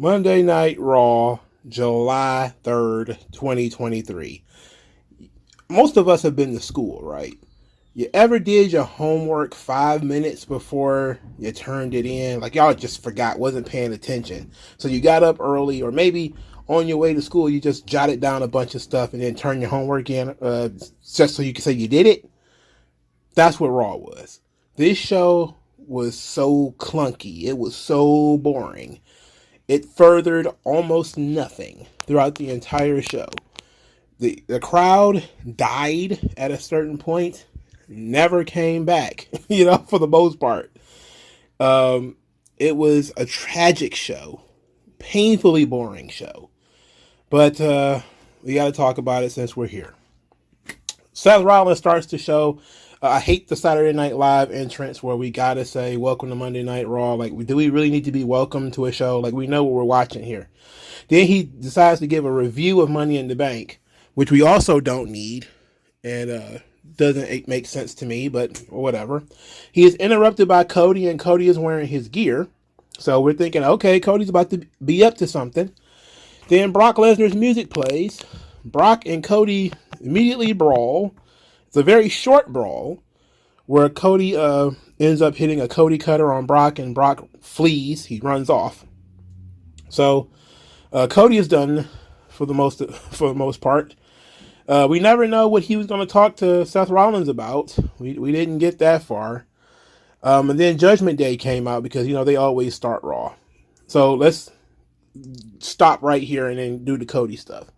Monday Night Raw, July 3rd, 2023. Most of us have been to school, right? You ever did your homework 5 minutes before you turned it in? Like y'all just forgot, wasn't paying attention. So you got up early, or maybe on your way to school, you just jotted down a bunch of stuff and then turned your homework in just so you can say you did it. That's what Raw was. This show was so clunky. It was so boring. It furthered almost nothing throughout the entire show. The crowd died at a certain point, never came back, for the most part. It was a tragic show, painfully boring show. But we got to talk about it since we're here. Seth Rollins starts the show. I hate the Saturday Night Live entrance where we got to say, welcome to Monday Night Raw. Like, do we really need to be welcome to a show? Like, we know what we're watching here. Then he decides to give a review of Money in the Bank, which we also don't need. And doesn't make sense to me, but whatever. He is interrupted by Cody, and Cody is wearing his gear. So we're thinking, okay, Cody's about to be up to something. Then Brock Lesnar's music plays. Brock and Cody immediately brawl. It's a very short brawl where Cody ends up hitting a Cody cutter on Brock, and Brock flees. He runs off. So Cody is done for the most part. We never know what he was going to talk to Seth Rollins about. We didn't get that far. And then Judgment Day came out because they always start Raw. So let's stop right here and then do the Cody stuff.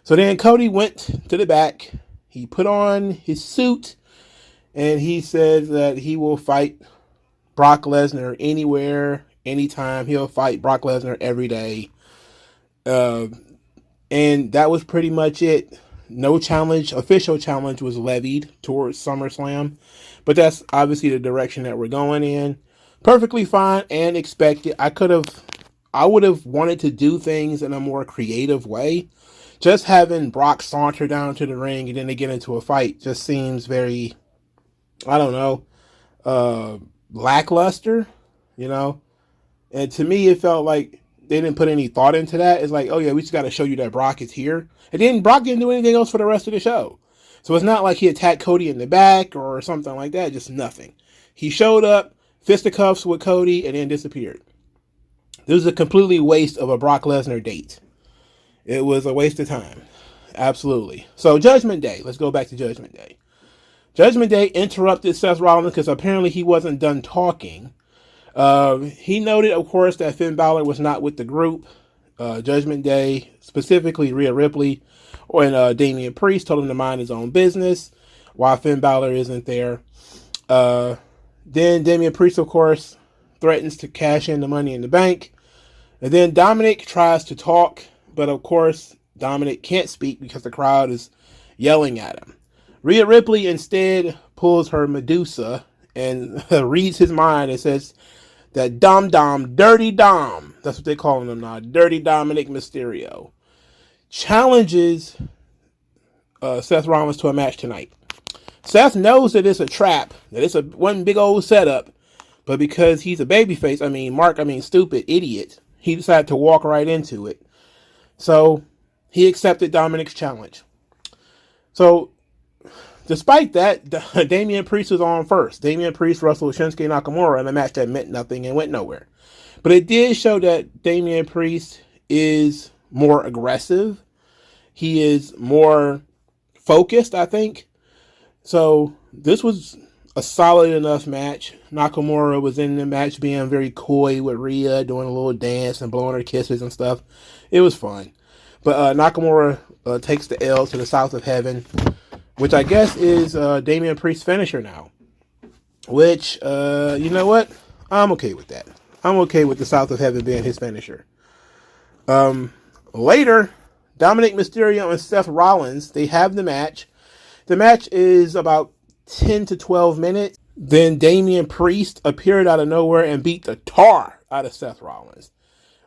So then Cody went to the back. He put on his suit, and he said that he will fight Brock Lesnar anywhere, anytime. He'll fight Brock Lesnar every day. And that was pretty much it. No official challenge was levied towards SummerSlam. But that's obviously the direction that we're going in. Perfectly fine and expected. I would have wanted to do things in a more creative way. Just having Brock saunter down to the ring and then they get into a fight just seems very, lackluster, And to me, it felt like they didn't put any thought into that. It's like, oh yeah, we just got to show you that Brock is here. And then Brock didn't do anything else for the rest of the show. So it's not like he attacked Cody in the back or something like that. Just nothing. He showed up, fisticuffs with Cody, and then disappeared. This was a completely waste of a Brock Lesnar date. It was a waste of time. Absolutely. So Judgment Day. Let's go back to Judgment Day. Judgment Day interrupted Seth Rollins because apparently he wasn't done talking. He noted, of course, that Finn Balor was not with the group. Judgment Day, specifically Rhea Ripley and Damian Priest, told him to mind his own business while Finn Balor isn't there. Then Damian Priest, of course, threatens to cash in the Money in the Bank. And then Dominic tries to talk, but of course, Dominic can't speak because the crowd is yelling at him. Rhea Ripley instead pulls her Medusa and reads his mind and says that Dirty Dom, that's what they're calling him now, Dirty Dominic Mysterio, challenges Seth Rollins to a match tonight. Seth knows that it's a trap, that it's one big old setup, but because he's a babyface, stupid idiot, he decided to walk right into it. So he accepted Dominic's challenge. So despite that, Damian Priest was on first. Damian Priest wrestled Shinsuke Nakamura in a match that meant nothing and went nowhere. But it did show that Damian Priest is more aggressive. He is more focused, I think. So this was a solid enough match. Nakamura was in the match being very coy with Rhea, doing a little dance and blowing her kisses and stuff. It was fun. But Nakamura takes the L to the South of Heaven, which I guess is Damian Priest's finisher now. Which, you know what? I'm okay with that. I'm okay with the South of Heaven being his finisher. Later, Dominic Mysterio and Seth Rollins, they have the match. The match is about 10 to 12 minutes. Then Damian Priest appeared out of nowhere and beat the tar out of Seth Rollins.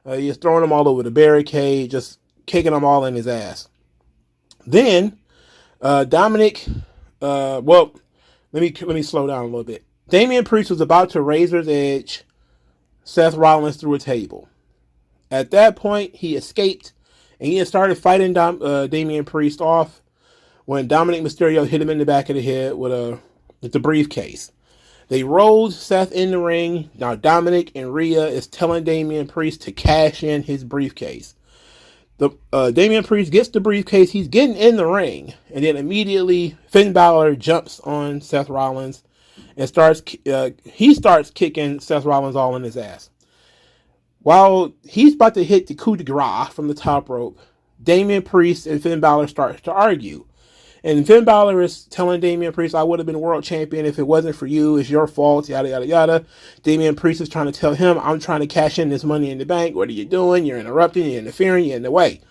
He was throwing them all over the barricade, just kicking them all in his ass. Then Dominic, let me slow down a little bit. Damian Priest was about to razor's edge Seth Rollins through a table. At that point, he escaped, and he started fighting Damian Priest off when Dominic Mysterio hit him in the back of the head with the briefcase. They rolled Seth in the ring. Now Dominic and Rhea is telling Damian Priest to cash in his briefcase. Damian Priest gets the briefcase. He's getting in the ring, and then immediately Finn Balor jumps on Seth Rollins and starts kicking Seth Rollins all in his ass. While he's about to hit the coup de grace from the top rope, Damian Priest and Finn Balor start to argue. And Finn Balor is telling Damian Priest, I would have been world champion if it wasn't for you. It's your fault, yada, yada, yada. Damian Priest is trying to tell him, I'm trying to cash in this money in the bank. What are you doing? You're interrupting, you're interfering, you're in the way.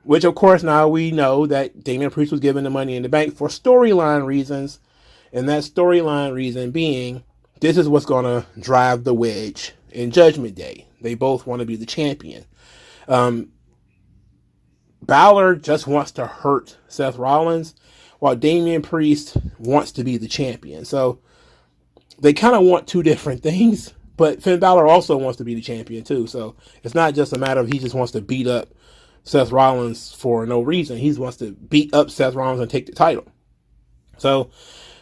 Which, of course, now we know that Damian Priest was given the money in the bank for storyline reasons. And that storyline reason being, this is what's going to drive the wedge in Judgment Day. They both want to be the champion. Balor just wants to hurt Seth Rollins, while Damian Priest wants to be the champion. So they kind of want two different things, but Finn Balor also wants to be the champion too. So it's not just a matter of he just wants to beat up Seth Rollins for no reason. He wants to beat up Seth Rollins and take the title. So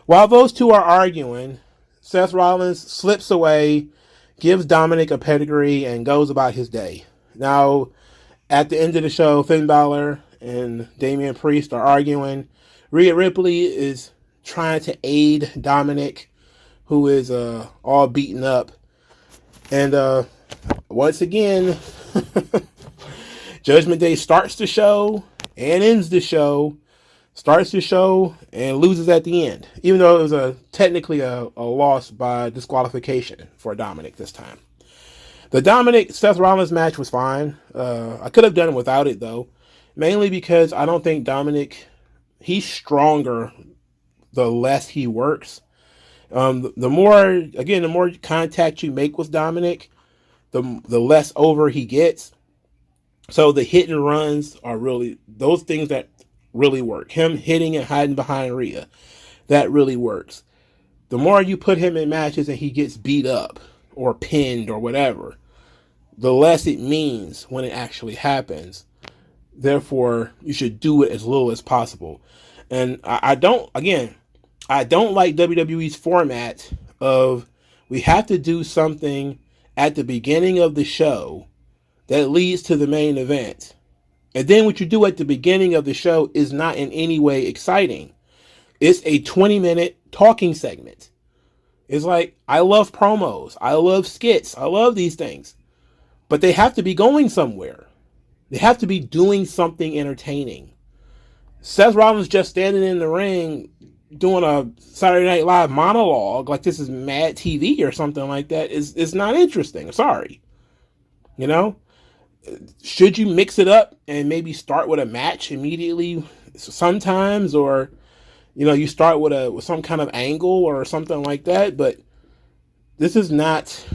while those two are arguing, Seth Rollins slips away, gives Dominic a pedigree, and goes about his day. Now, at the end of the show, Finn Balor and Damian Priest are arguing. Rhea Ripley is trying to aid Dominic, who is all beaten up. And once again, Judgment Day starts the show and ends the show. Starts the show and loses at the end. Even though it was technically a loss by disqualification for Dominic this time. The Dominic-Seth Rollins match was fine. I could have done it without it, though. Mainly because I don't think Dominic, he's stronger the less he works. The more contact you make with Dominic, the less over he gets. So the hit and runs are really, those things that really work. Him hitting and hiding behind Rhea, that really works. The more you put him in matches and he gets beat up, or pinned or whatever, the less it means when it actually happens. Therefore, you should do it as little as possible. And I don't like WWE's format of we have to do something at the beginning of the show that leads to the main event. And then what you do at the beginning of the show is not in any way exciting. It's a 20-minute talking segment. It's like, I love promos. I love skits. I love these things. But they have to be going somewhere. They have to be doing something entertaining. Seth Rollins just standing in the ring doing a Saturday Night Live monologue like this is Mad TV or something like that is not interesting. Sorry. You know? Should you mix it up and maybe start with a match immediately sometimes, or you start with some kind of angle or something like that, but this is not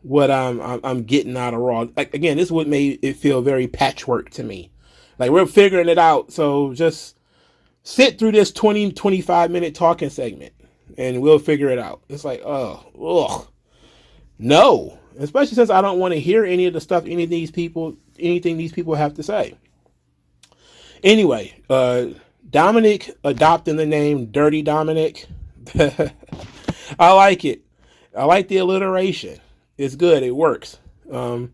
what I'm getting out of Raw. Like, again, this is what made it feel very patchwork to me. Like, we're figuring it out, so just sit through this 20-25 minute talking segment and we'll figure it out. It's like, no. Especially since I don't want to hear any of the stuff anything these people have to say. Anyway, Dominic adopting the name Dirty Dominic. I like it. I like the alliteration. It's good. It works. I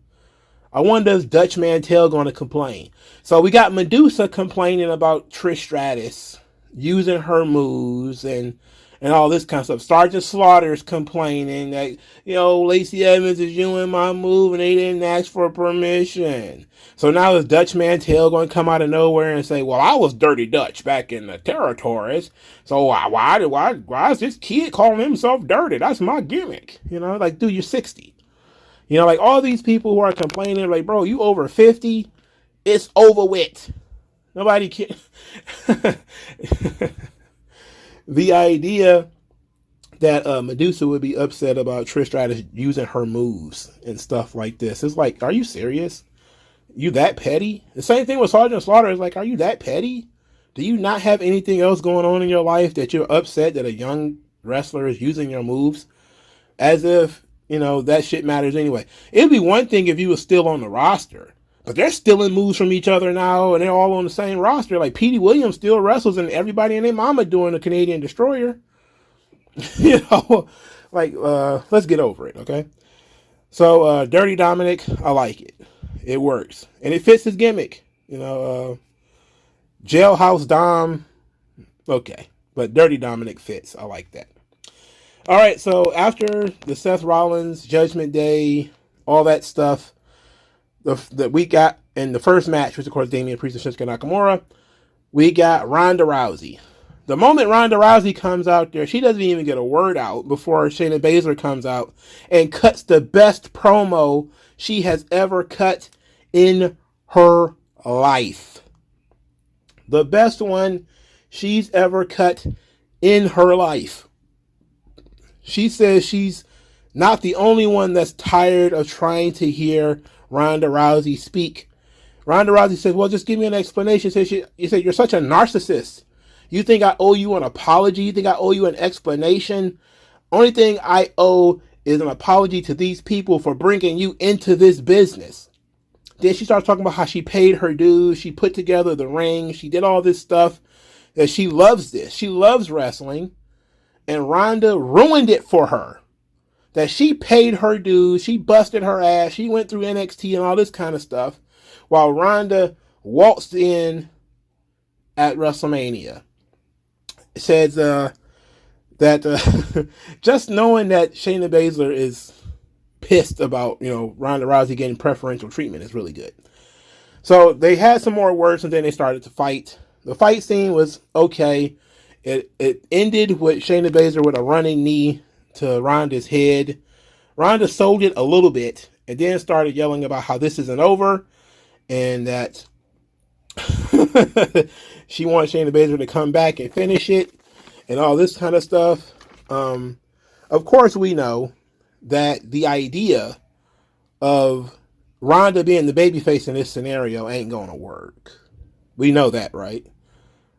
wonder if Dutch Mantel going to complain. So we got Medusa complaining about Trish Stratus using her moves and all this kind of stuff. Sergeant Slaughter's complaining that, Lacey Evans is using my move and they didn't ask for permission. So now is Dutch Mantel going to come out of nowhere and say, well, I was Dirty Dutch back in the territories. So why is this kid calling himself dirty? That's my gimmick. Like, dude, you're 60. Like all these people who are complaining, like, bro, you over 50, it's over with. Nobody can. The idea that Medusa would be upset about Trish Stratus using her moves and stuff like this. It's like, are you serious? You that petty? The same thing with Sergeant Slaughter. Is like, are you that petty? Do you not have anything else going on in your life that you're upset that a young wrestler is using your moves? As if that shit matters anyway. It'd be one thing if you were still on the roster, but they're stealing moves from each other now, and they're all on the same roster. Like Petey Williams still wrestles, and everybody and their mama doing the Canadian Destroyer. Let's get over it, okay? So, Dirty Dominic, I like it. It works, and it fits his gimmick. Jailhouse Dom, okay, but Dirty Dominic fits. I like that. All right, so after the Seth Rollins Judgment Day, all that stuff, that we got in the first match, which of course Damian Priest and Shinsuke Nakamura, we got Ronda Rousey. The moment Ronda Rousey comes out there, she doesn't even get a word out before Shayna Baszler comes out and cuts the best promo she has ever cut in her life. The best one she's ever cut in her life. She says she's not the only one that's tired of trying to hear Ronda Rousey speak. Ronda Rousey says, well, just give me an explanation. You said, you're such a narcissist. You think I owe you an apology? You think I owe you an explanation? Only thing I owe is an apology to these people for bringing you into this business. Then she starts talking about how she paid her dues. She put together the ring. She did all this stuff. That she loves this. She loves wrestling. And Ronda ruined it for her. That she paid her dues. She busted her ass. She went through NXT and all this kind of stuff. While Ronda waltzed in at WrestleMania. It says that just knowing that Shayna Baszler is pissed about, Ronda Rousey getting preferential treatment is really good. So they had some more words and then they started to fight. The fight scene was okay. It ended with Shayna Baszler with a running knee to Ronda's head. Ronda sold it a little bit and then started yelling about how this isn't over and that she wants Shayna Baszler to come back and finish it and all this kind of stuff. Of course, we know that the idea of Ronda being the babyface in this scenario ain't going to work. We know that, right?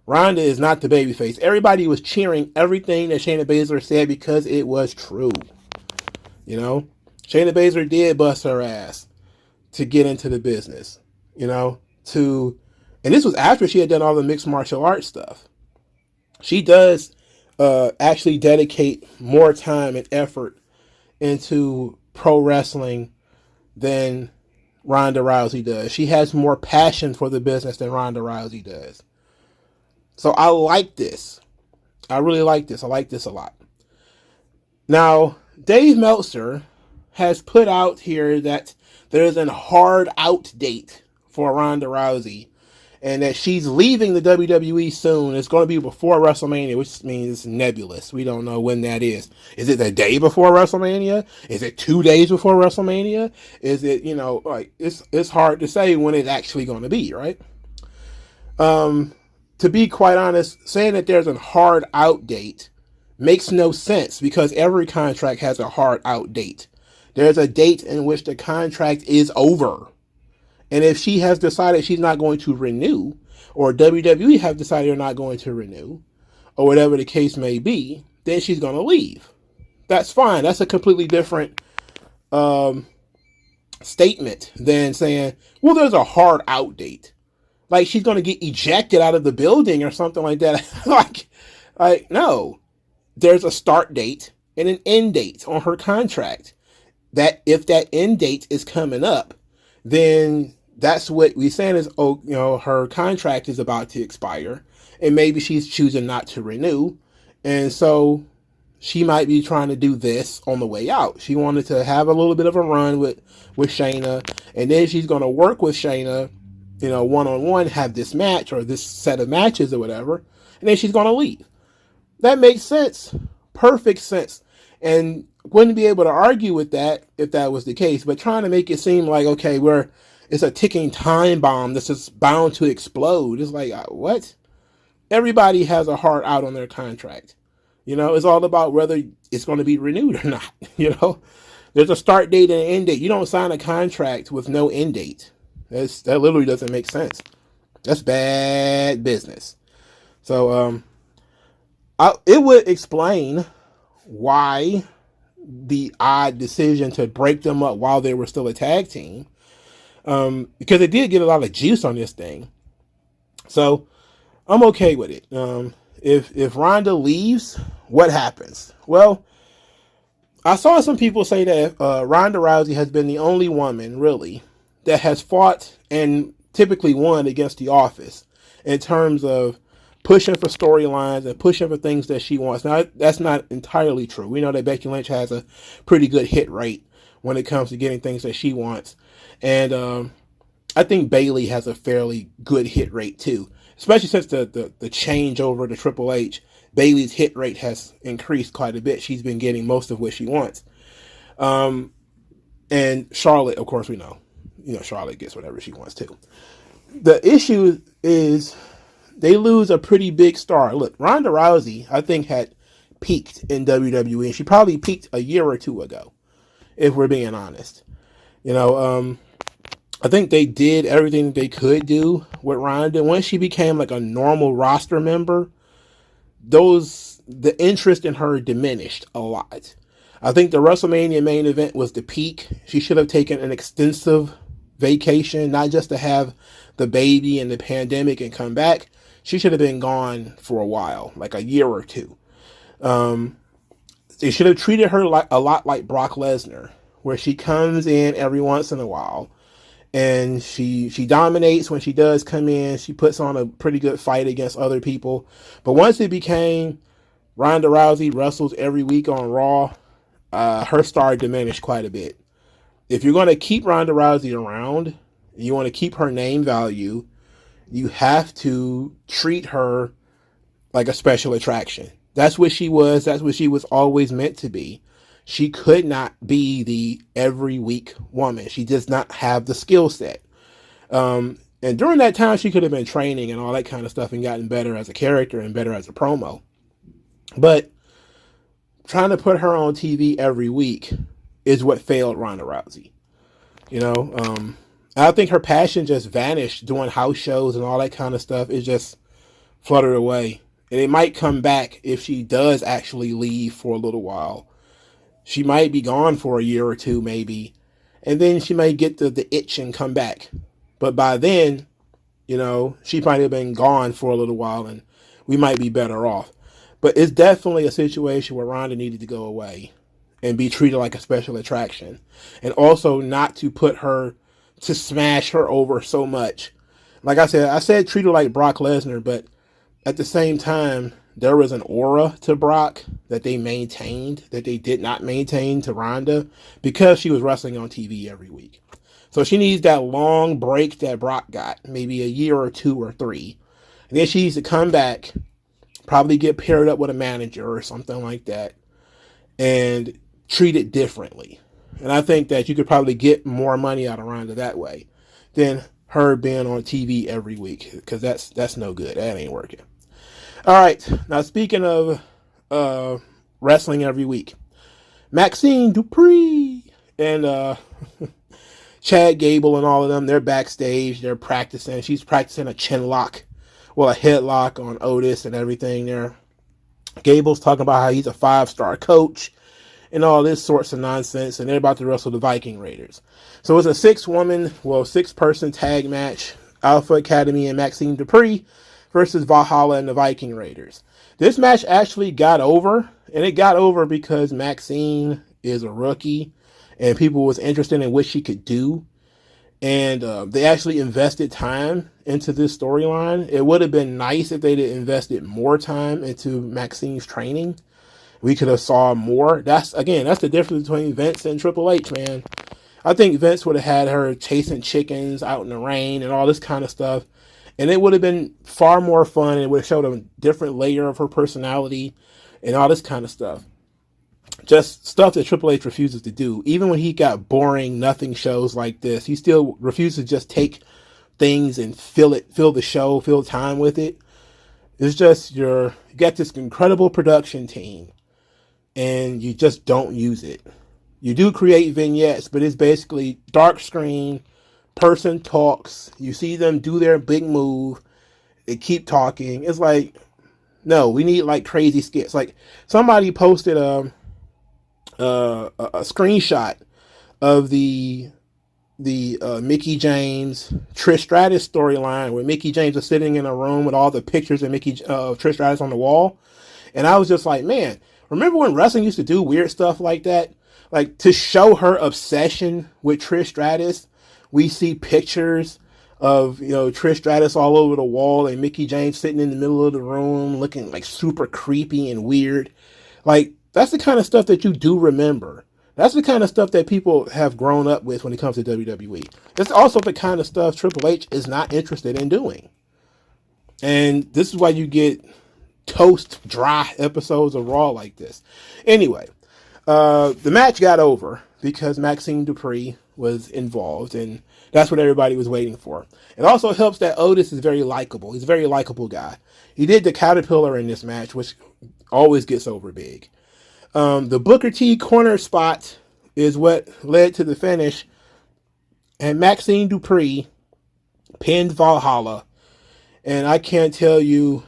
Ronda is not the babyface. Everybody was cheering everything that Shayna Baszler said because it was true. Shayna Baszler did bust her ass to get into the business. And this was after she had done all the mixed martial arts stuff. She does actually dedicate more time and effort into pro wrestling than Ronda Rousey does. She has more passion for the business than Ronda Rousey does. So I like this. I really like this. I like this a lot. Now, Dave Meltzer has put out here that there's a hard out date for Ronda Rousey and that she's leaving the WWE soon. It's going to be before WrestleMania, which means it's nebulous. We don't know when that is. Is it the day before WrestleMania? Is it 2 days before WrestleMania? Is it, it's hard to say when it's actually going to be, right? To be quite honest, saying that there's a hard out date makes no sense because every contract has a hard out date. There's a date in which the contract is over. And if she has decided she's not going to renew, or WWE have decided they're not going to renew, or whatever the case may be, then she's going to leave. That's fine. That's a completely different statement than saying, well, there's a hard out date. Like she's going to get ejected out of the building or something like that. like, no. There's a start date and an end date on her contract. That if that end date is coming up, then that's what we're saying is, her contract is about to expire and maybe she's choosing not to renew. And so she might be trying to do this on the way out. She wanted to have a little bit of a run with Shayna, and then she's going to work with Shayna, one-on-one, have this match or this set of matches or whatever, and then she's going to leave. That makes sense. Perfect sense. And wouldn't be able to argue with that if that was the case, but trying to make it seem like, okay, it's a ticking time bomb that's just bound to explode. It's like, what? Everybody has a hard out on their contract. It's all about whether it's going to be renewed or not. There's a start date and an end date. You don't sign a contract with no end date. That literally doesn't make sense. That's bad business. So, it would explain why the odd decision to break them up while they were still a tag team, because they did get a lot of juice on this thing. So I'm okay with it. If Ronda leaves, what happens? Well, I saw some people say that Ronda Rousey has been the only woman, really, that has fought and typically won against the Office in terms of pushing for storylines and pushing for things that she wants. Now, that's not entirely true. We know that Becky Lynch has a pretty good hit rate when it comes to getting things that she wants. And I think Bayley has a fairly good hit rate, too. Especially since the change over to Triple H. Bayley's hit rate has increased quite a bit. She's been getting most of what she wants. And Charlotte, of course, we know. Charlotte gets whatever she wants, too. The issue is they lose a pretty big star. Look, Ronda Rousey, I think, had peaked in WWE. And she probably peaked a year or two ago, if we're being honest. I think they did everything they could do with Ronda. Once she became like a normal roster member, the interest in her diminished a lot. I think the WrestleMania main event was the peak. She should have taken an extensive vacation, not just to have the baby and the pandemic and come back. She should have been gone for a while, like a year or two. They should have treated her a lot like Brock Lesnar, where she comes in every once in a while and she dominates when she does come in. She puts on a pretty good fight against other people. But once it became Ronda Rousey wrestles every week on Raw, her star diminished quite a bit. If you're going to keep Ronda Rousey around, you want to keep her name value, you have to treat her like a special attraction. That's what she was. That's what she was always meant to be. She could not be the every week woman. She does not have the skill set. And during that time, she could have been training and all that kind of stuff and gotten better as a character and better as a promo. But trying to put her on TV every week is what failed Ronda Rousey. I think her passion just vanished doing house shows and all that kind of stuff. It just fluttered away. And it might come back if she does actually leave for a little while. She might be gone for a year or two, maybe. And then she may get the itch and come back. But by then, she might have been gone for a little while and we might be better off. But it's definitely a situation where Ronda needed to go away and be treated like a special attraction. And also not to smash her over so much. Like I said treat her like Brock Lesnar, but at the same time, there was an aura to Brock that they maintained that they did not maintain to Ronda because she was wrestling on TV every week. So she needs that long break that Brock got, maybe a year or 2 or 3. And then she needs to come back, probably get paired up with a manager or something like that, and treat it differently. And I think that you could probably get more money out of Ronda that way than her being on TV every week, because that's no good. That ain't working. All right, now speaking of wrestling every week, Maxine Dupree and Chad Gable and all of them, they're backstage, they're practicing. She's practicing a chin lock, a headlock on Otis and everything there. Gable's talking about how he's a 5-star coach and all this sorts of nonsense, and they're about to wrestle the Viking Raiders. So it's a 6-person tag match, Alpha Academy and Maxine Dupree versus Valhalla and the Viking Raiders. This match actually got over, and it got over because Maxine is a rookie, and people was interested in what she could do. And they actually invested time into this storyline. It would have been nice if they'd invested more time into Maxine's training. We could have saw more. That's the difference between Vince and Triple H, man. I think Vince would have had her chasing chickens out in the rain and all this kind of stuff. And it would have been far more fun. It would have showed a different layer of her personality and all this kind of stuff. Just stuff that Triple H refuses to do. Even when he got boring, nothing shows like this, he still refuses to just take things and fill the show, fill time with it. It's just you got this incredible production team and you just don't use it. You do create vignettes, but it's basically dark screen, person talks, you see them do their big move, they keep talking. It's like, no, we need like crazy skits. Like somebody posted a screenshot of the Mickey James Trish Stratus storyline where Mickey James was sitting in a room with all the pictures of Trish Stratus on the wall. And I was just like, man, remember when wrestling used to do weird stuff like that? Like, to show her obsession with Trish Stratus, we see pictures of, Trish Stratus all over the wall and Mickey James sitting in the middle of the room looking like super creepy and weird. Like, that's the kind of stuff that you do remember. That's the kind of stuff that people have grown up with when it comes to WWE. It's also the kind of stuff Triple H is not interested in doing. And this is why you get toast dry episodes of Raw like this. Anyway, the match got over because Maxine Dupree was involved, and that's what everybody was waiting for. It also helps that Otis is very likable. He's a very likable guy. He did the Caterpillar in this match, which always gets over big. The Booker T corner spot is what led to the finish, and Maxine Dupree pinned Valhalla. And I can't tell you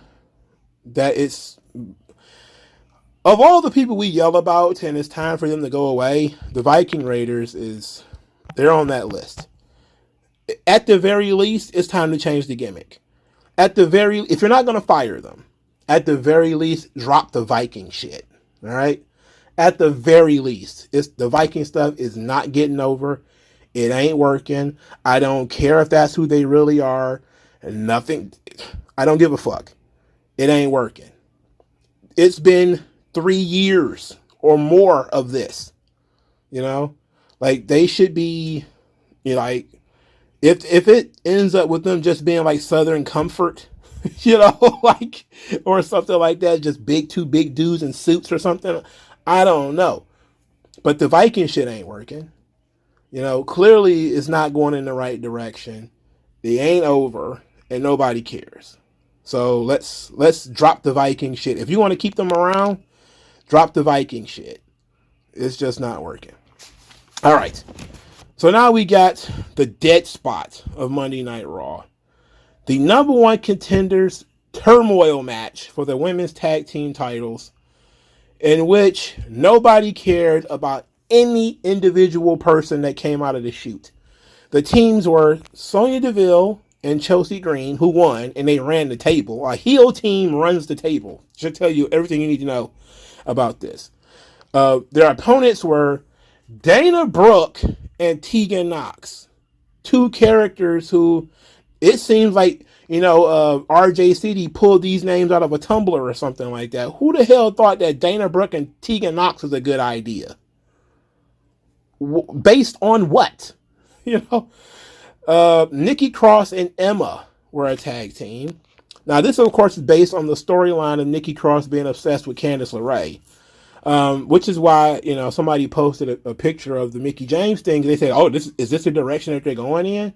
that it's, of all the people we yell about and it's time for them to go away, the Viking Raiders they're on that list. At the very least, it's time to change the gimmick. If you're not going to fire them, at the very least, drop the Viking shit. All right? At the very least, the Viking stuff is not getting over. It ain't working. I don't care if that's who they really are. Nothing. I don't give a fuck. It ain't working. It's been 3 years or more of this. Like, they should be, like, if it ends up with them just being like Southern Comfort, like, or something like that, just two big dudes in suits or something, I don't know. But the Viking shit ain't working. Clearly it's not going in the right direction. They ain't over, and nobody cares. So let's drop the Viking shit. If you want to keep them around, drop the Viking shit. It's just not working. All right. So now we got the dead spot of Monday Night Raw. The number one contenders turmoil match for the women's tag team titles, in which nobody cared about any individual person that came out of the shoot. The teams were Sonya Deville and Chelsea Green, who won, and they ran the table. A heel team runs the table. Should tell you everything you need to know about this. Their opponents were Dana Brooke and Tegan Knox. Two characters who, it seems like, RJ City pulled these names out of a Tumblr or something like that. Who the hell thought that Dana Brooke and Tegan Knox was a good idea? Based on what? Nikki Cross and Emma were a tag team. Now, this, of course, is based on the storyline of Nikki Cross being obsessed with Candice LeRae, which is why, somebody posted a picture of the Mickey James thing. They said, oh, is this the direction that they're going in?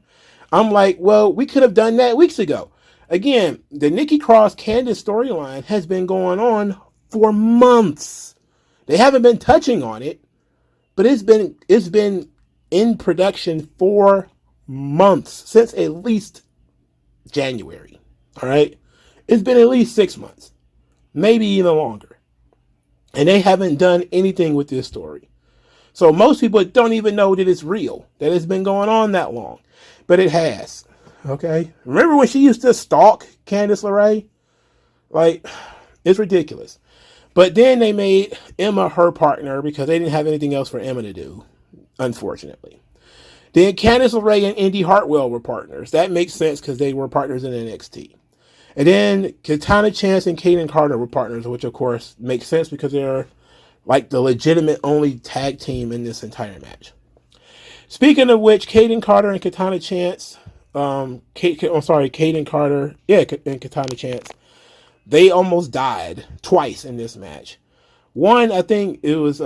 I'm like, well, we could have done that weeks ago. Again, the Nikki Cross Candice storyline has been going on for months. They haven't been touching on it, but it's been in production for months, since at least January. All right. It's been at least 6 months, maybe even longer. And they haven't done anything with this story. So most people don't even know that it's real, that it's been going on that long. But it has. Okay. Remember when she used to stalk Candice LeRae? Like, it's ridiculous. But then they made Emma her partner because they didn't have anything else for Emma to do, unfortunately. Then Candice LeRae and Indy Hartwell were partners. That makes sense because they were partners in NXT. And then Katana Chance and Kaden Carter were partners, which of course makes sense because they're like the legitimate only tag team in this entire match. Speaking of which, Kaden Carter and Katana Chance, Kaden Carter, and Katana Chance, they almost died twice in this match. One, I think it was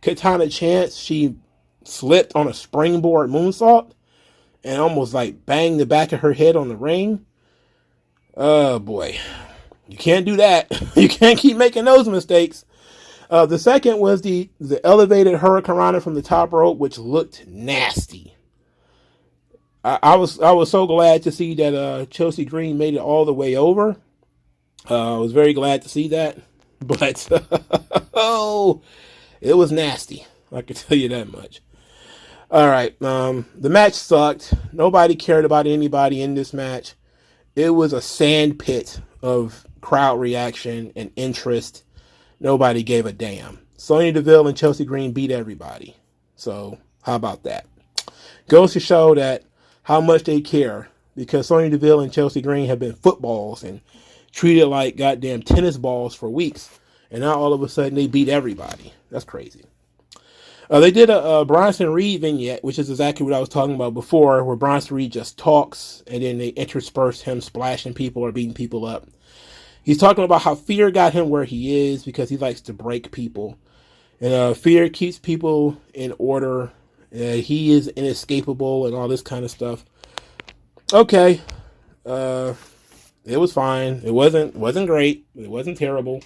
Katana Chance. She slipped on a springboard moonsault and almost like banged the back of her head on the ring. Oh boy, you can't do that. You can't keep making those mistakes. The second was the elevated hurricanrana from the top rope, which looked nasty. I was so glad to see that Chelsea Green made it all the way over. I was very glad to see that, but It was nasty. I can tell you that much. All right. The match sucked. Nobody cared about anybody in this match. It was a sand pit of crowd reaction and interest. Nobody gave a damn. Sonya Deville and Chelsea Green beat everybody. So how about that? Goes to show that how much they care, because Sonya Deville and Chelsea Green have been footballs and treated like goddamn tennis balls for weeks. And now all of a sudden they beat everybody. That's crazy. They did a Bronson Reed vignette, which is exactly what I was talking about before, where Bronson Reed just talks and then they intersperse him splashing people or beating people up. He's talking about how fear got him where he is because he likes to break people. And fear keeps people in order. He is inescapable and all this kind of stuff. Okay. It was fine. It wasn't great. It wasn't terrible.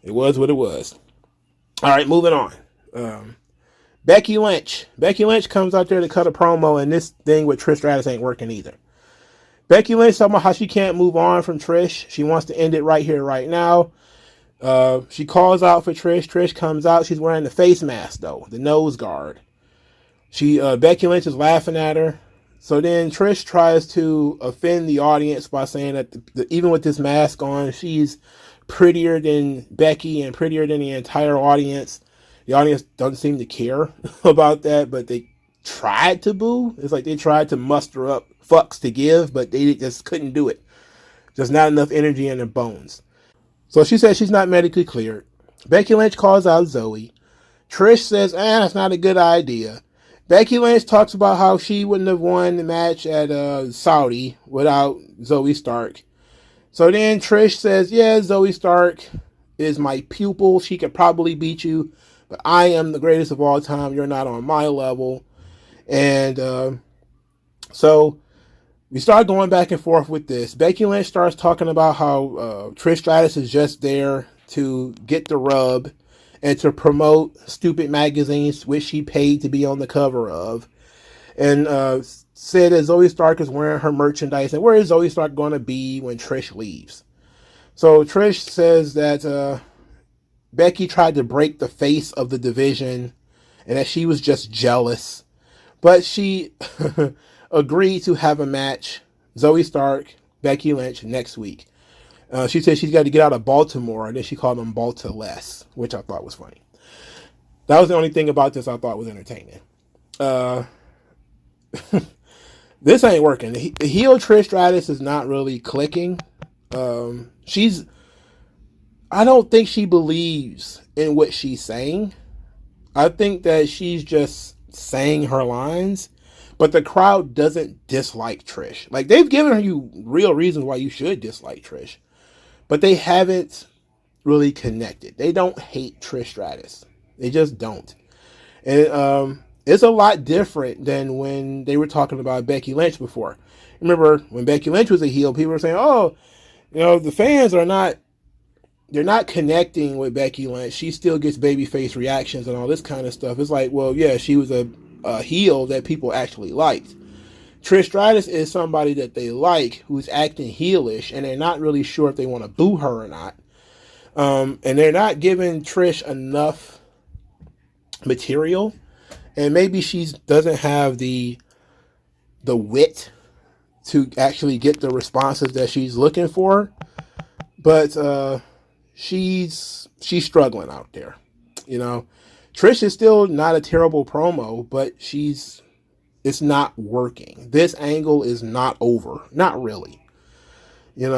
It was what it was. All right, moving on. Becky Lynch. Becky Lynch comes out there to cut a promo, and this thing with Trish Stratus ain't working either. Becky Lynch talking about how she can't move on from Trish. She wants to end it right here, right now. She calls out for Trish. Trish comes out. She's wearing the face mask, though, the nose guard. Becky Lynch is laughing at her. So then Trish tries to offend the audience by saying that even with this mask on, she's prettier than Becky and prettier than the entire audience. The audience doesn't seem to care about that, but they tried to boo. It's like they tried to muster up fucks to give, but they just couldn't do it. There's not enough energy in their bones. So she says she's not medically cleared. Becky Lynch calls out Zoe. Trish says, that's not a good idea. Becky Lynch talks about how she wouldn't have won the match at Saudi without Zoe Stark. So then Trish says, yeah, Zoe Stark is my pupil. She could probably beat you, but I am the greatest of all time. You're not on my level. And so we start going back and forth with this. Becky Lynch starts talking about how Trish Stratus is just there to get the rub and to promote stupid magazines, which she paid to be on the cover of. And said that Zoe Stark is wearing her merchandise. And where is Zoe Stark going to be when Trish leaves? So Trish says that Becky tried to break the face of the division and that she was just jealous. But she agreed to have a match, Zoe Stark, Becky Lynch, next week. She said she's got to get out of Baltimore, and then she called them Balta-less, which I thought was funny. That was the only thing about this I thought was entertaining. This ain't working. The heel Trish Stratus is not really clicking. I don't think she believes in what she's saying. I think that she's just saying her lines, but the crowd doesn't dislike Trish. Like, they've given you real reasons why you should dislike Trish, but they haven't really connected. They don't hate Trish Stratus. They just don't. And it's a lot different than when they were talking about Becky Lynch before. Remember when Becky Lynch was a heel, people were saying, oh, the fans are not, they're not connecting with Becky Lynch. She still gets babyface reactions and all this kind of stuff. It's like, well, yeah, she was a heel that people actually liked. Trish Stratus is somebody that they like who's acting heelish, and they're not really sure if they want to boo her or not. And they're not giving Trish enough material, and maybe she doesn't have the wit to actually get the responses that she's looking for. But she's struggling out there. Trish is still not a terrible promo, but it's not working. This angle is not over. Not really. And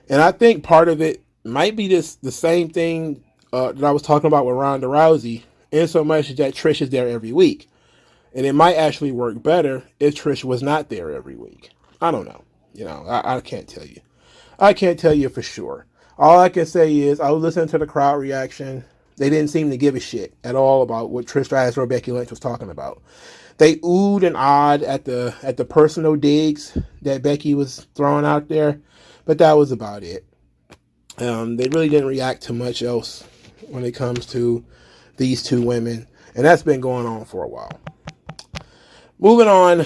I think part of it might be the same thing that I was talking about with Ronda Rousey, in so much that Trish is there every week. And it might actually work better if Trish was not there every week. I don't know. I can't tell you. I can't tell you for sure. All I can say is I was listening to the crowd reaction. They didn't seem to give a shit at all about what Trish Stratus or Becky Lynch was talking about. They oohed and awed at the personal digs that Becky was throwing out there, but that was about it. They really didn't react to much else when it comes to these two women, and that's been going on for a while. Moving on,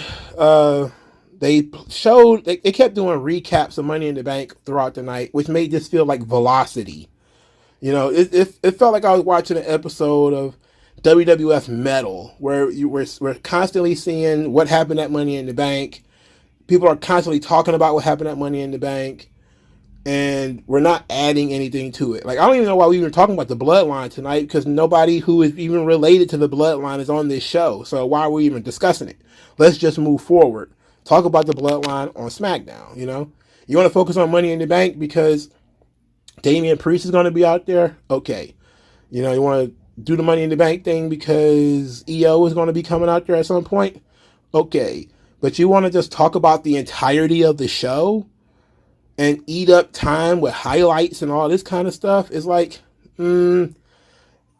they kept doing recaps of Money in the Bank throughout the night, which made this feel like Velocity. You know, it felt like I was watching an episode of WWF Metal, where we're constantly seeing what happened at Money in the Bank. People are constantly talking about what happened at Money in the Bank, and we're not adding anything to it. Like, I don't even know why we were talking about the Bloodline tonight, because nobody who is even related to the Bloodline is on this show. So why are we even discussing it? Let's just move forward. Talk about the Bloodline on SmackDown, you know? You want to focus on Money in the Bank because Damian Priest is going to be out there? Okay. You know, you want to do the Money in the Bank thing because EO is going to be coming out there at some point? Okay. But you want to just talk about the entirety of the show and eat up time with highlights and all this kind of stuff? It's like,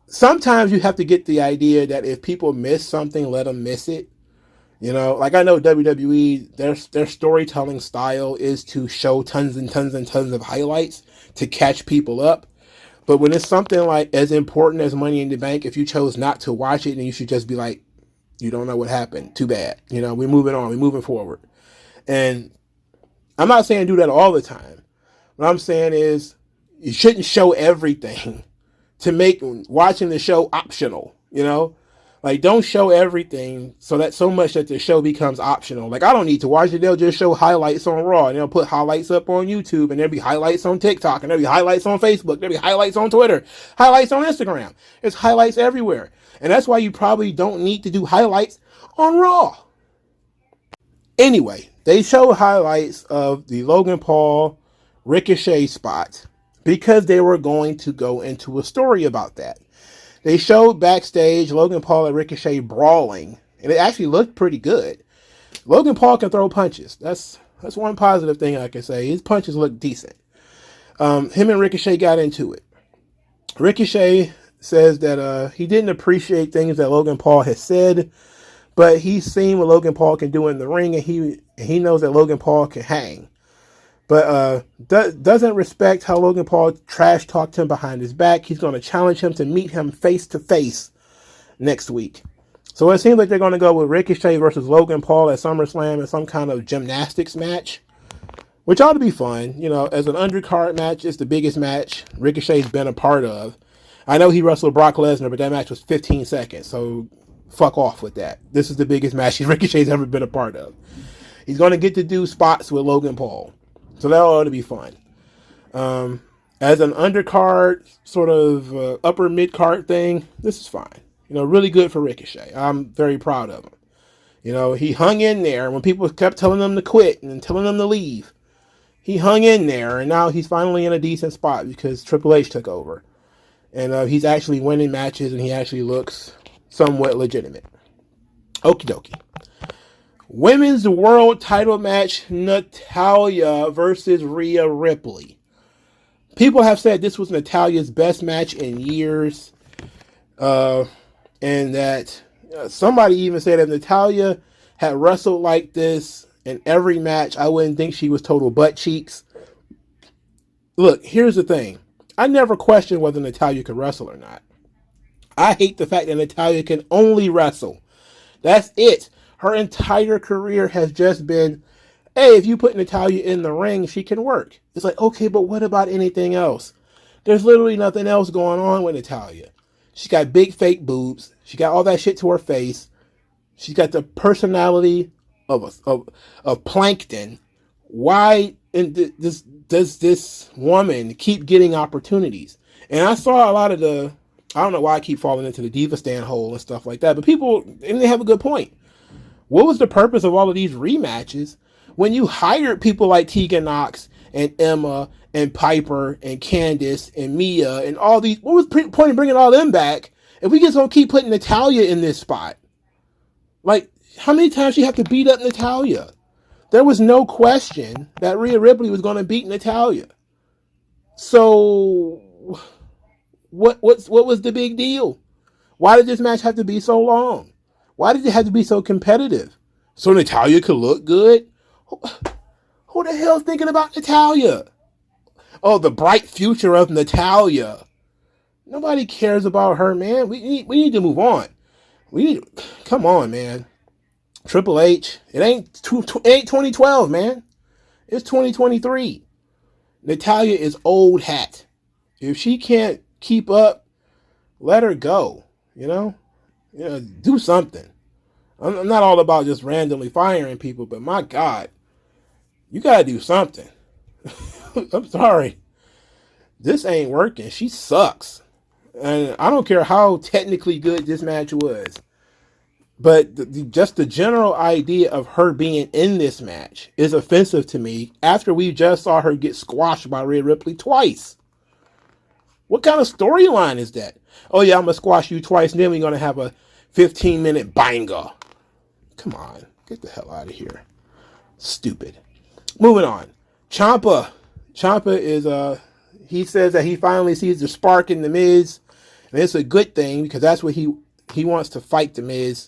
sometimes you have to get the idea that if people miss something, let them miss it. You know, like I know WWE, their storytelling style is to show tons and tons and tons of highlights to catch people up. But when it's something like as important as Money in the Bank, if you chose not to watch it, then you should just be like, you don't know what happened. Too bad. You know, we're moving on. We're moving forward. And I'm not saying do that all the time. What I'm saying is you shouldn't show everything to make watching the show optional, you know? Like, don't show everything so much that the show becomes optional. Like, I don't need to watch it. They'll just show highlights on Raw, and they'll put highlights up on YouTube, and there'll be highlights on TikTok, and there'll be highlights on Facebook, there'll be highlights on Twitter, highlights on Instagram. There's highlights everywhere. And that's why you probably don't need to do highlights on Raw. Anyway, they show highlights of the Logan Paul Ricochet spot because they were going to go into a story about that. They showed backstage Logan Paul and Ricochet brawling, and it actually looked pretty good. Logan Paul can throw punches. That's one positive thing I can say. His punches look decent. Him and Ricochet got into it. Ricochet says that he didn't appreciate things that Logan Paul has said, but he's seen what Logan Paul can do in the ring, and he knows that Logan Paul can hang. But doesn't respect how Logan Paul trash talked him behind his back. He's going to challenge him to meet him face to face next week. So it seems like they're going to go with Ricochet versus Logan Paul at SummerSlam in some kind of gymnastics match, which ought to be fun. You know, as an undercard match, it's the biggest match Ricochet's been a part of. I know he wrestled Brock Lesnar, but that match was 15 seconds, so fuck off with that. This is the biggest match Ricochet's ever been a part of. He's going to get to do spots with Logan Paul. So that ought to be fun. As an undercard, sort of upper mid-card thing, this is fine. You know, really good for Ricochet. I'm very proud of him. You know, he hung in there when people kept telling him to quit and telling him to leave. He hung in there, and now he's finally in a decent spot because Triple H took over. And he's actually winning matches, and he actually looks somewhat legitimate. Okie dokie. Women's World Title match, Natalya versus Rhea Ripley. People have said this was Natalya's best match in years. And that somebody even said if Natalya had wrestled like this in every match, I wouldn't think she was total butt cheeks. Look, here's the thing. I never questioned whether Natalya could wrestle or not. I hate the fact that Natalya can only wrestle. That's it. Her entire career has just been, hey, if you put Natalya in the ring, she can work. It's like, okay, but what about anything else? There's literally nothing else going on with Natalya. She's got big fake boobs. She got all that shit to her face. She's got the personality of plankton. Why does this woman keep getting opportunities? And I saw a lot of I don't know why I keep falling into the Diva Stand hole and stuff like that, but people, and they have a good point. What was the purpose of all of these rematches when you hired people like Tegan Nox and Emma and Piper and Candice and Mia and all these? What was the point of bringing all them back if we just don't keep putting Natalya in this spot? Like, how many times you have to beat up Natalya? There was no question that Rhea Ripley was going to beat Natalya. So what was the big deal? Why did this match have to be so long? Why did it have to be so competitive? So Natalya could look good? Who the hell's thinking about Natalya? Oh, the bright future of Natalya. Nobody cares about her, man. We need to move on. Come on, man. Triple H. It ain't 2012, man. It's 2023. Natalya is old hat. If she can't keep up, let her go. Do something. I'm not all about just randomly firing people, but my God, you gotta do something. I'm sorry. This ain't working. She sucks. And I don't care how technically good this match was. But just the general idea of her being in this match is offensive to me after we just saw her get squashed by Rhea Ripley twice. What kind of storyline is that? Oh yeah, I'm going to squash you twice and then we're going to have a 15-minute banger. Come on. Get the hell out of here. Stupid. Moving on. Ciampa. Ciampa is, he says that he finally sees the spark in The Miz. And it's a good thing because that's what he wants to fight The Miz.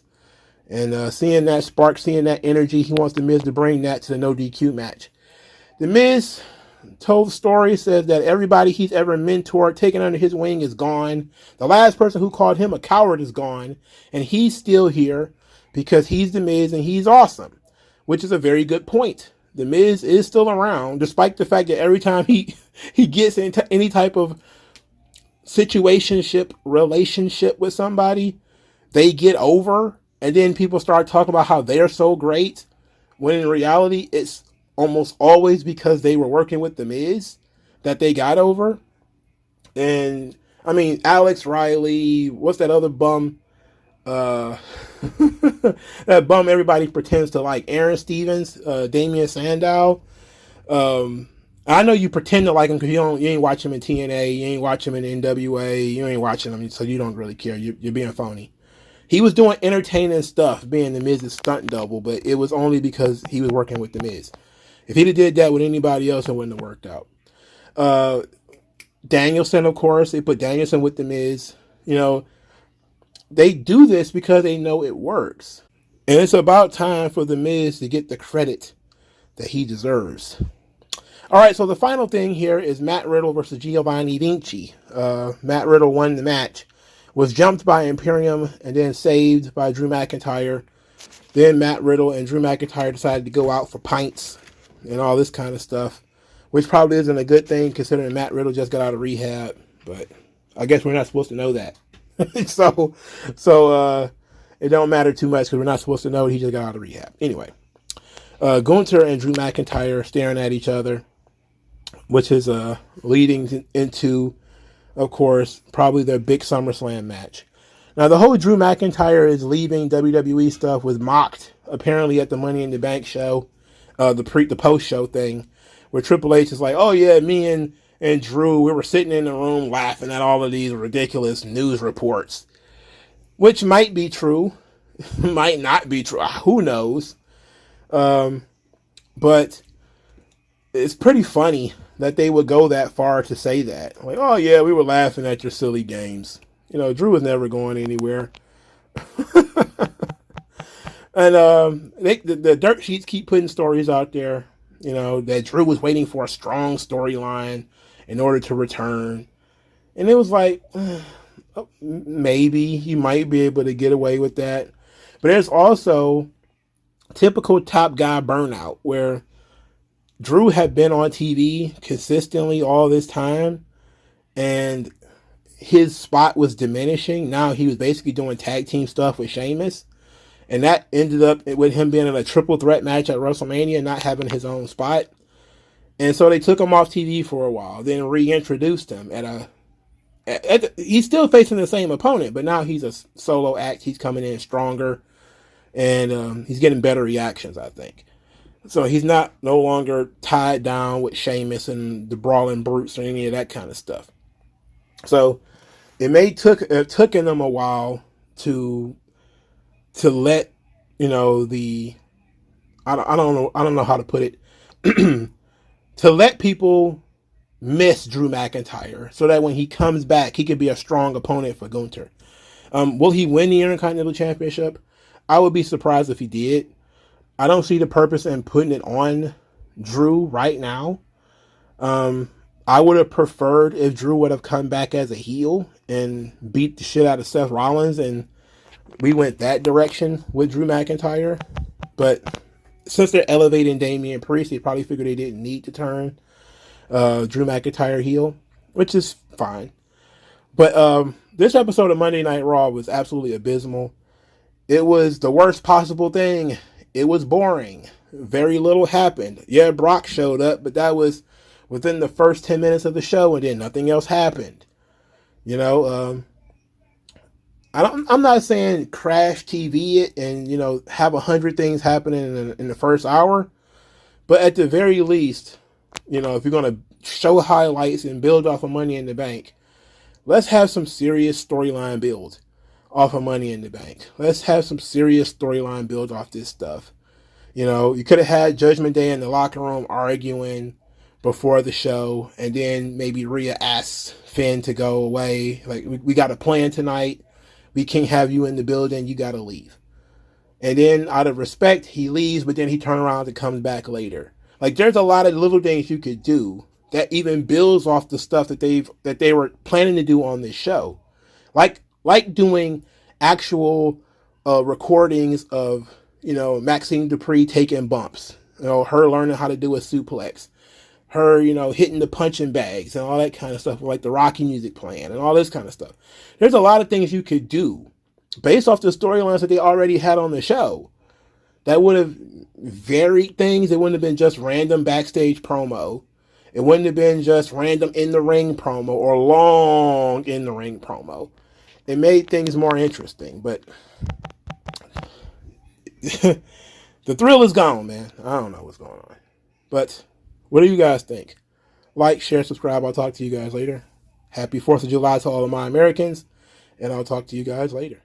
And seeing that spark, seeing that energy, he wants The Miz to bring that to the no DQ match. The Miz told the story, says that everybody he's ever mentored, taken under his wing, is gone. The last person who called him a coward is gone. And he's still here because he's The Miz and he's awesome, which is a very good point. The Miz is still around, despite the fact that every time he gets into any type of situationship, relationship with somebody, they get over. And then people start talking about how they're so great, when in reality, it's almost always because they were working with The Miz that they got over. And, I mean, Alex Riley, what's that other bum? That bum everybody pretends to like, Aaron Stevens, Damian Sandow. I know you pretend to like him because you ain't watch him in TNA, you ain't watch him in NWA, you ain't watching him, so you don't really care. You're being phony. He was doing entertaining stuff, being The Miz's stunt double, but it was only because he was working with The Miz. If he'd have did that with anybody else, it wouldn't have worked out. Danielson, of course, they put Danielson with The Miz. They do this because they know it works. And it's about time for The Miz to get the credit that he deserves. All right, so the final thing here is Matt Riddle versus Giovanni Vinci. Matt Riddle won the match. Was jumped by Imperium and then saved by Drew McIntyre. Then Matt Riddle and Drew McIntyre decided to go out for pints and all this kind of stuff, which probably isn't a good thing considering Matt Riddle just got out of rehab, but I guess we're not supposed to know that. so it don't matter too much because we're not supposed to know he just got out of rehab. Anyway, Gunther and Drew McIntyre staring at each other, which is leading into, of course, probably their big SummerSlam match. Now, the whole Drew McIntyre is leaving WWE stuff was mocked, apparently, at the Money in the Bank show, the post-show thing, where Triple H is like, oh, yeah, me and Drew, we were sitting in the room laughing at all of these ridiculous news reports, which might be true, might not be true, who knows, but it's pretty funny that they would go that far to say that. Like, oh yeah, we were laughing at your silly games. Drew was never going anywhere. And the dirt sheets keep putting stories out there, that Drew was waiting for a strong storyline in order to return. And it was like, maybe you might be able to get away with that. But there's also typical top guy burnout where Drew had been on TV consistently all this time, and his spot was diminishing. Now he was basically doing tag team stuff with Sheamus, and that ended up with him being in a triple threat match at WrestleMania, not having his own spot. And so they took him off TV for a while, then reintroduced him he's still facing the same opponent, but now he's a solo act. He's coming in stronger, and he's getting better reactions, I think. So he's no longer tied down with Sheamus and the Brawling Brutes or any of that kind of stuff. So it took them a while to let I don't know how to put it to let people miss Drew McIntyre so that when he comes back he could be a strong opponent for Gunther. Will he win the Intercontinental Championship? I would be surprised if he did. I don't see the purpose in putting it on Drew right now. I would have preferred if Drew would have come back as a heel and beat the shit out of Seth Rollins and we went that direction with Drew McIntyre. But since they're elevating Damian Priest, they probably figured they didn't need to turn Drew McIntyre heel, which is fine. But this episode of Monday Night Raw was absolutely abysmal. It was the worst possible thing. It was boring. Very little happened. Yeah, Brock showed up, but that was within the first 10 minutes of the show, and then nothing else happened. You know, I'm not saying crash TV it and, you know, have 100 things happening in the first hour, but at the very least, you know, if you're going to show highlights and build off of Money in the Bank, let's have some serious storyline build off of Money in the Bank. Let's have some serious storyline build off this stuff. You know, you could have had Judgment Day in the locker room arguing before the show, and then maybe Rhea asks Finn to go away. Like, we got a plan tonight. We can't have you in the building. You got to leave. And then, out of respect, he leaves, but then he turns around and comes back later. Like, there's a lot of little things you could do that even builds off the stuff that they were planning to do on this show. Like doing actual recordings of, you know, Maxine Dupree taking bumps. You know, her learning how to do a suplex. Her, you know, hitting the punching bags and all that kind of stuff, like the Rocky music playing and all this kind of stuff. There's a lot of things you could do based off the storylines that they already had on the show that would have varied things. It wouldn't have been just random backstage promo. It wouldn't have been just random in-the-ring promo or long in-the-ring promo. It made things more interesting, but the thrill is gone, man. I don't know what's going on. But what do you guys think? Like, share, subscribe. I'll talk to you guys later. Happy 4th of July to all of my Americans, and I'll talk to you guys later.